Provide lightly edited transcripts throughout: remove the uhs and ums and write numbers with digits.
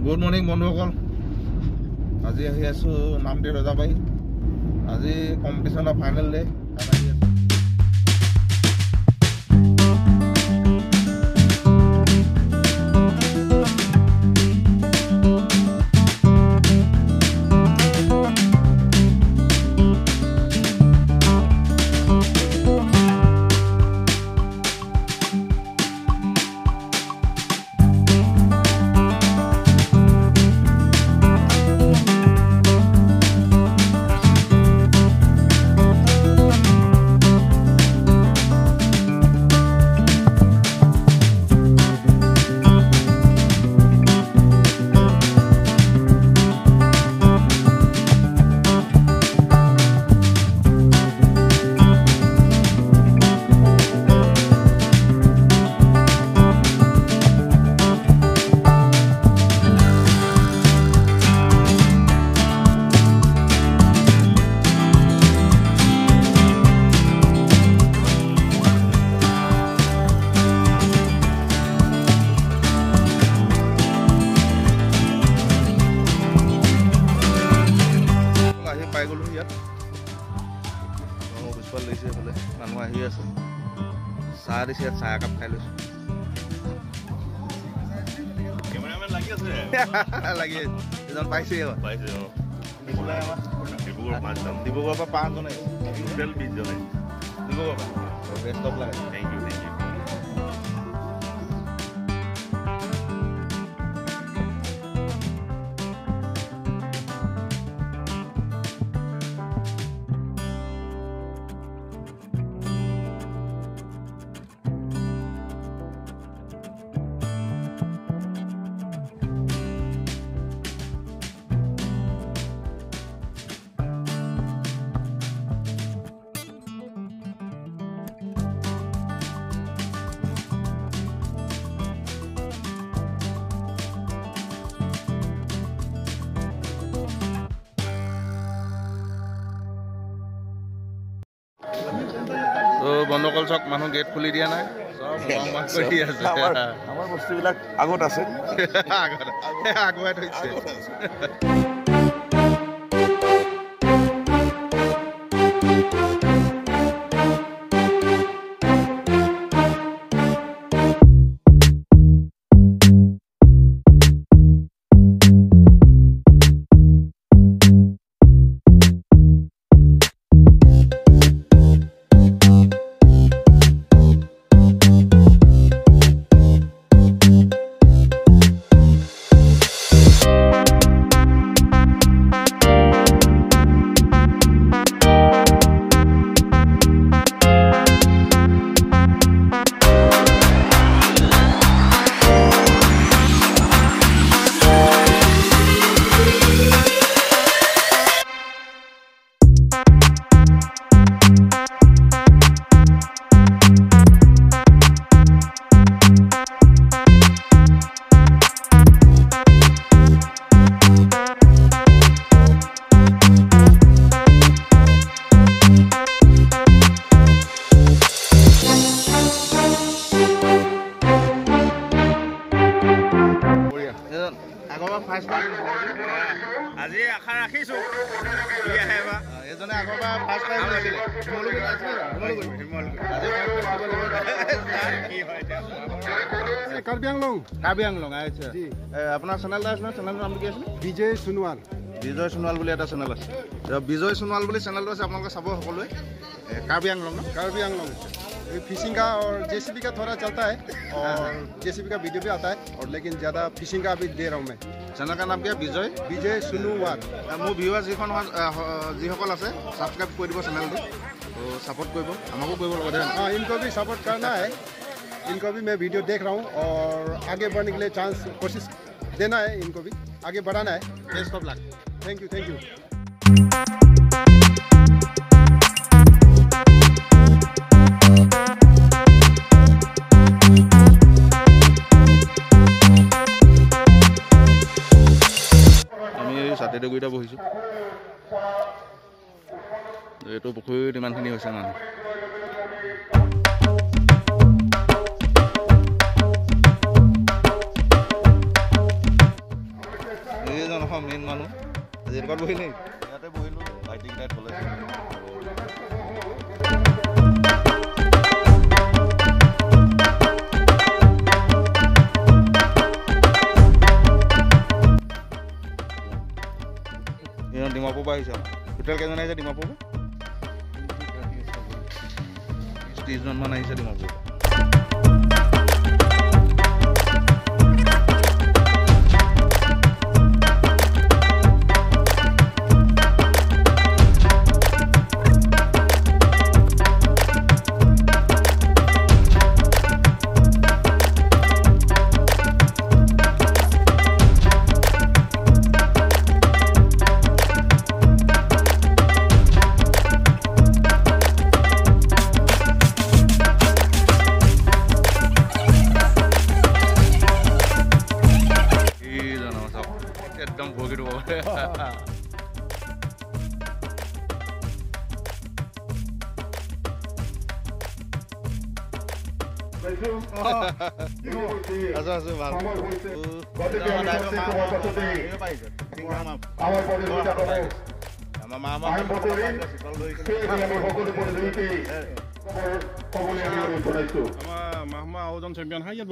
Good morning বন্ধুসকল আজি আহি আছো নামটি ৰজাবাৰী আজি কম্পিটিশ্যনৰ ফাইনেল ডে পাই গ'লো ইয়াত পিছফাল লৈছে এইফালে মানুহ আহি আছে চাহ দিছে ইয়াত চাহ একাপ খাই লৈছোঁ লাগি এজন পাইছে ডিব্ৰুগড়ৰ পৰা 5জন আহিছে টোটেল 20জন আহিছে ডিব্ৰুগড়ৰ পৰা best of luck thank you তো বন্ধুসকল চক মানুহ গেট খুলি দিয়া নাই চব কৰি আছে আমাৰ বস্তুবিলাক আগত আছে আগুৱাই থৈছে আজি আশা ৰাখিছো এজনে আগৰ পৰা ফাৰ্ষ্ট টাইম লাগিলে কাৰ্বি আংলং আচ্ছা আপোনাৰ চেনেলটা আছে নহয় চেনেলটোৰ নামটো কি আছিলে বিজয় সোণোৱাল বুলি এটা চেনেল আছে বিজয় সোণোৱাল বুলি চেনেলটো আছে আপোনালোকে চাব সকলোৱে কাৰ্বি আংলং फिशिंग का और जेसीबी का थोड़ा चलता है और जेसीबी का वीडियो भी आता है और लेकिन ज़्यादा फिशिंग का अभी दे रहा हूँ मैं चैनल का नाम क्या विजय सोनोवाल मोर ভিউৱাৰ যিসকল আছে সাবস্ক্ৰাইব কৰি দিব চেনেলটো তো সাপোৰ্ট কৰিব আমাকো কৰিব লগতে हाँ इनको भी सपोर्ट करना है इनको भी मैं वीडियो देख रहा हूँ और आगे बढ़ने के लिए चांस कोशिश देना है इनको भी आगे बढ़ाना है best of luck thank you ছাতিডগুৰিতে বহিছোঁ এইটো পুখুৰীত ইমানখিনি হৈছে মানুহ এইজন অসম মেইন মানুহ আজি এনেকুৱা বহিলে ইয়াতে বহিলোঁ ভাইটিকেইটাই থ'লে ডিমাপুৰ পৰা আহিছে হোটেল কেইজন আহিছে ডিমাপুৰ 30জন মান আহিছে ডিমাপুৰ एकदम भोगिट हो চেম্পিয়ন হয় ইয়াত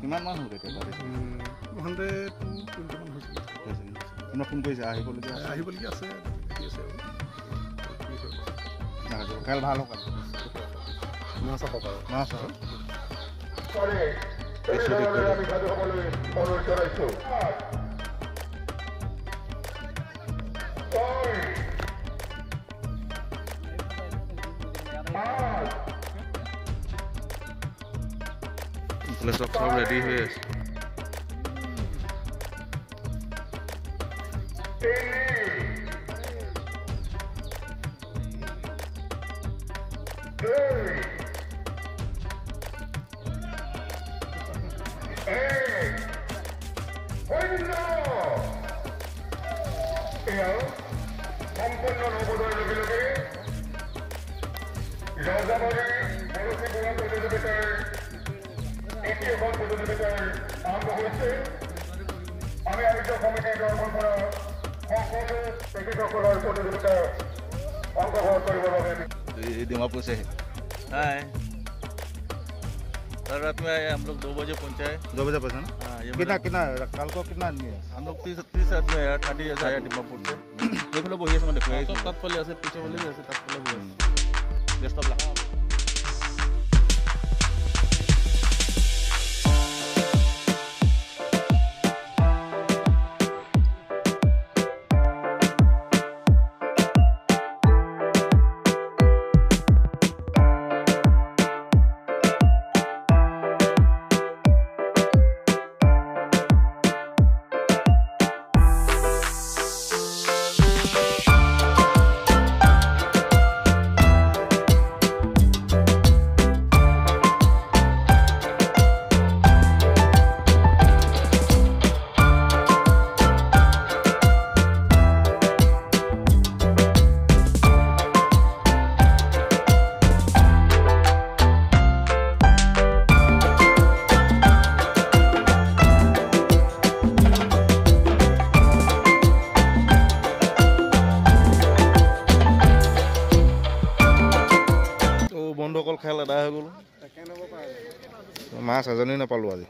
কিমান মান হ'ব ফোন কৰিছে আহিবলগীয়া আছে খেল ভাল হওক সব ৰেডি হৈ আছে दिमापुर से है कल रात में आए हम लोग 2 बजे पहुंचे 2 बजे पहुंचा ना कितना कल को कितना आदमी है हम लोग 30 आदमी है 30 जैसा आया दिमापुर से देख लो बोलिए समझ देखो सब तक पहले ऐसे पीछे बोले ऐसे तक पहले बोले गेस्ट ऑफ लगा বন্ধুসকল খেল আদায় হৈ গ'ল মাছ এজনী নাপালোঁ আজি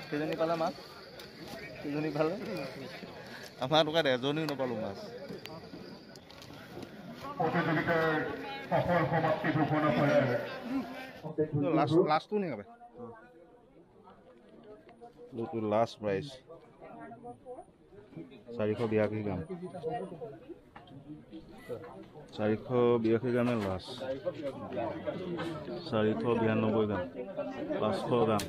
কেইজনী পালে মাছ কেইজনী পালে আমাৰ দোকানত এজনীও নাপালোঁ মাছ লাষ্টটো নি কাবে লাষ্ট প্ৰাইজ 482 গ্ৰাম 482 গ্ৰামেৰ লাশ 492 গ্ৰাম 500 গ্ৰাম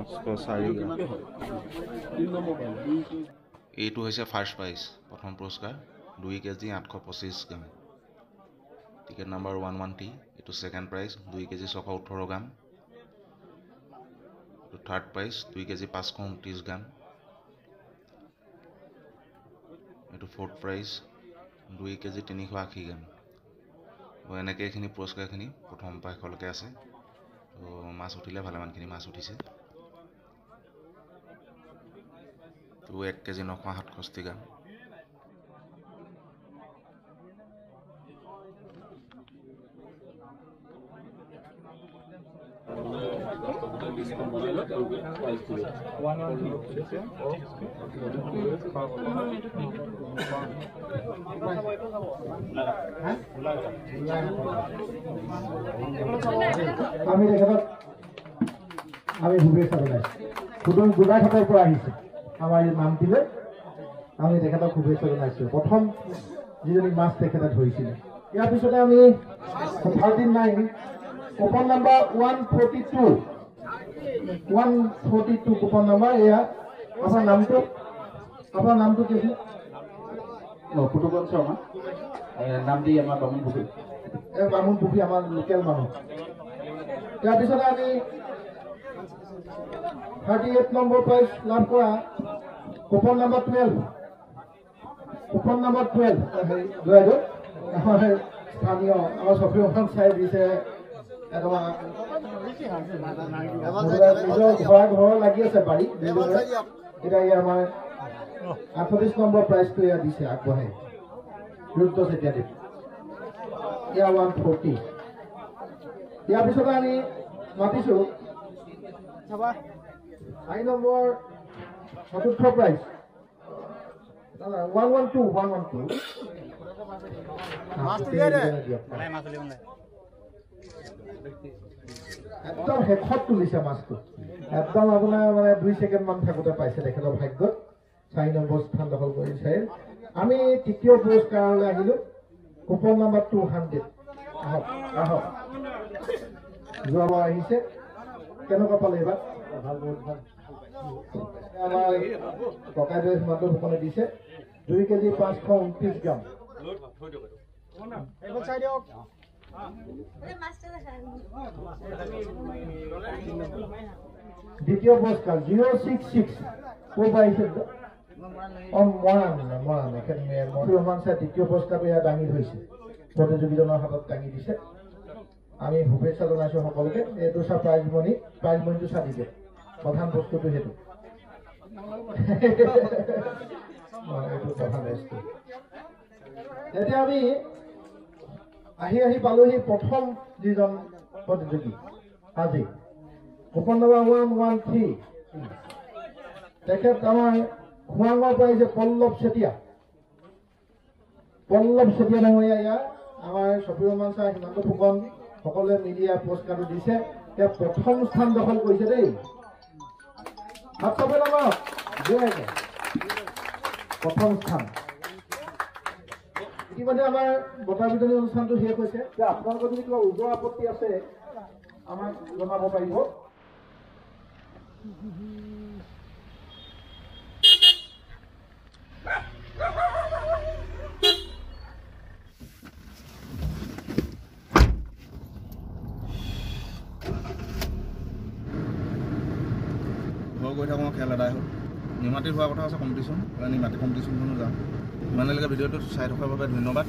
504 গ্ৰাম এইটো হৈছে ফাৰ্ষ্ট প্ৰাইজ প্ৰথম পুৰস্কাৰ 2 কেজি 825 গ্ৰাম টিকেট নাম্বাৰ 11T এইটো সেকেন্ড প্ৰাইজ 2 কেজি 618 গ্ৰাম থাৰ্ড প্ৰাইজ 2 কেজি 529 গ্ৰাম। এইটো ফ'ৰ্থ প্ৰাইজ 2 কেজি 380 গ্ৰাম। এনেকৈ এইখিনি পুৰস্কাৰখিনি প্ৰথম পৰা শেষলৈকে আছে। তো মাছ উঠিলে ভালেমানখিনি মাছ উঠিছে। তো 1 কেজি 967 গ্ৰাম। আমি ভূপেশ্বৰ সুদন গোলাঘাটৰ পৰা আহিছোঁ। আমাৰ এই নামটিলৈ আমি তেখেতক শুভেচ্ছা জনাইছোঁ। প্ৰথম যিজনী মাছ তেখেতে ধৰিছিলে। ইয়াৰ পিছতে আমি 39 কুপন নম্বৰ 142 কুপন নম্বৰ। এয়া আপোনাৰ নামটো কি আছিল? পুতুকন শৰ্মা। নামটি আমাৰ বামুণ পুখুৰী। বামুণ পুখুৰী আমাৰ লোকেল মানুহ। ইয়াৰ পিছতে আমি 38 নম্বৰ প্ৰাইজ লাভ কৰা কুপন নম্বৰ 12 স্থানীয় আমাৰ চফিউখন চাই দিছে। নিজৰ ঘৰ লাগি আছে বাৰী। এতিয়া এই আমাৰ 38 নম্বৰ প্ৰাইজটো এয়া দিছে আগবঢ়াই ৰুদ্ৰ চেতিয়া দেৱ। এয়া 140। ইয়াৰ পিছতে আমি মাতিছোঁ 4 নম্বৰ চতুৰ্থ প্ৰাইজ 112 একদম শেষত তুলিছে মাছটো। একদম আপোনাৰ মানে 2 ছেকেণ্ড মান থাকোঁতে পাইছে তেখেতৰ ভাগ্যত 4 নম্বৰ স্থান দখল কৰিছে। আমি তৃতীয় পুৰস্কাৰলৈ আহিলোঁ। Coupon number 200। আহক যোৱাবাৰ আহিছে। কেনেকুৱা পালে এইবাৰ? ভাল, বহুত ভাল। আমাৰ ককাইদেউ সিমান্ত ফুকনে দিছে 2 কেজি 529 গ্ৰাম। দ্বিতীয় পুৰস্কাৰ 066 ক'ৰ পৰা আহিছে? ৰহমান ছাৰ দ্বিতীয় পুৰস্কাৰটো এয়া দাঙি ধৰিছে। প্ৰতিযোগীজনৰ হাতত দাঙি দিছে। আমি শুভেচ্ছা জনাইছোঁ সকলোকে। এইটো চা প্ৰাইজমণিটো চাই দিছে। প্ৰধান বস্তুটো সেইটো। এইটো প্ৰধান বস্তু। এতিয়া আমি আহি পালোহি প্ৰথম যিজন প্ৰতিযোগী আজি কুপন নম্বৰ 113। তেখেত আমাৰ খোৱাঙৰ পৰা আহিছে পল্লৱ চেতিয়া ডাঙৰীয়া। ইয়াৰ আমাৰ চফিউৰমান ছাৰ সিমান্ত ফুকন সকলোৱে মিলি পুৰস্কাৰটো দিছে। তেওঁ প্ৰথম স্থান দখল কৰিছে দেই। প্ৰথম স্থান। ইতিমধ্যে আমাৰ বঁটা বিতৰণী অনুষ্ঠানটো শেষ হৈছে। আপোনালোকৰ যদি কিবা উজৰ আপত্তি আছে আমাক জনাব পাৰিব। গৈ থাকোঁ খেল এদাই হ'ল। নিমাতীত হোৱা কথা আছে কম্পিটিশ্যন। নিমাতী কম্পিটিশ্যনখনো যাম। ইমানলৈকে ভিডিঅ'টো চাই থকাৰ বাবে ধন্যবাদ।